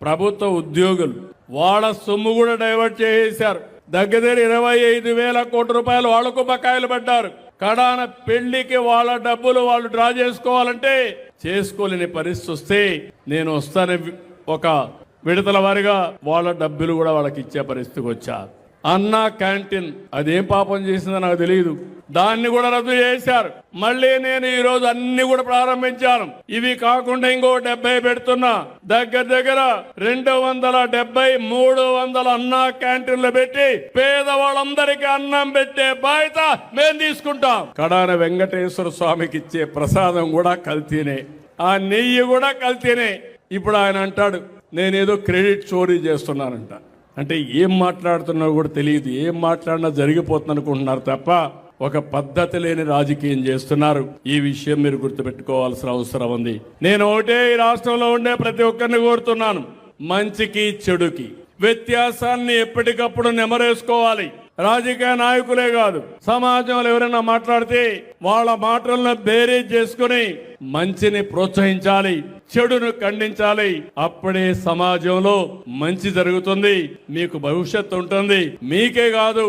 ప్రభుత్వ ఉద్యోగులు వాళ్ళ సొమ్ము కూడా డైవర్ట్ చేసేశారు. దగ్గర 25,000 కోట్ల రూపాయలు వాళ్లకు బకాయిలు పడ్డారు. కడాన పెళ్లికి వాళ్ళ డబ్బులు వాళ్ళు డ్రా చేసుకోవాలంటే చేసుకోలేని పరిస్థితి వస్తే నేను వస్తాను ఒక విడతల వారిగా వాళ్ళ డబ్బులు కూడా వాళ్ళకి ఇచ్చే పరిస్థితికి వచ్చా. అన్నా క్యాంటీన్ అదేం పాపం చేసిందో నాకు తెలియదు, దాన్ని కూడా రద్దు చేశారు. మళ్ళీ నేను ఈ రోజు అన్ని కూడా ప్రారంభించాను. ఇవి కాకుండా ఇంకో 70 పెడుతున్నా. దగ్గర 270 300 అన్నా క్యాంటీన్లు పెట్టి పేదవాళ్ళందరికీ అన్నం పెట్టే బాధ్యత మేము తీసుకుంటాం. కడాన వెంకటేశ్వర స్వామికి ఇచ్చే ప్రసాదం కూడా కల్తీనే, ఆ నెయ్యి కూడా కల్తీనే. ఇప్పుడు ఆయన అంటాడు నేనేదో క్రెడిట్ చోరీ చేస్తున్నానంట. అంటే ఏం మాట్లాడుతున్నా కూడా తెలియదు, ఏం మాట్లాడినా జరిగిపోతుంది అనుకుంటున్నారు తప్ప ఒక పద్ధతి లేని రాజకీయం చేస్తున్నారు. ఈ విషయం మీరు గుర్తుపెట్టుకోవాల్సిన అవసరం ఉంది. నేను ఒకటే ఈ రాష్ట్రంలో ఉండే ప్రతి ఒక్కరిని కోరుతున్నాను, మంచికి చెడుకి వ్యత్యాసాన్ని ఎప్పటికప్పుడు నెమరేసుకోవాలి. రాజకీయ నాయకులే కాదు, సమాజంలో ఎవరైనా మాట్లాడితే వాళ్ళ మాటలను బేరీజ్ చేసుకుని మంచిని ప్రోత్సహించాలి, చెడును ఖండించాలి. అప్పుడే సమాజంలో మంచి జరుగుతుంది, మీకు భవిష్యత్తు ఉంటుంది. మీకే కాదు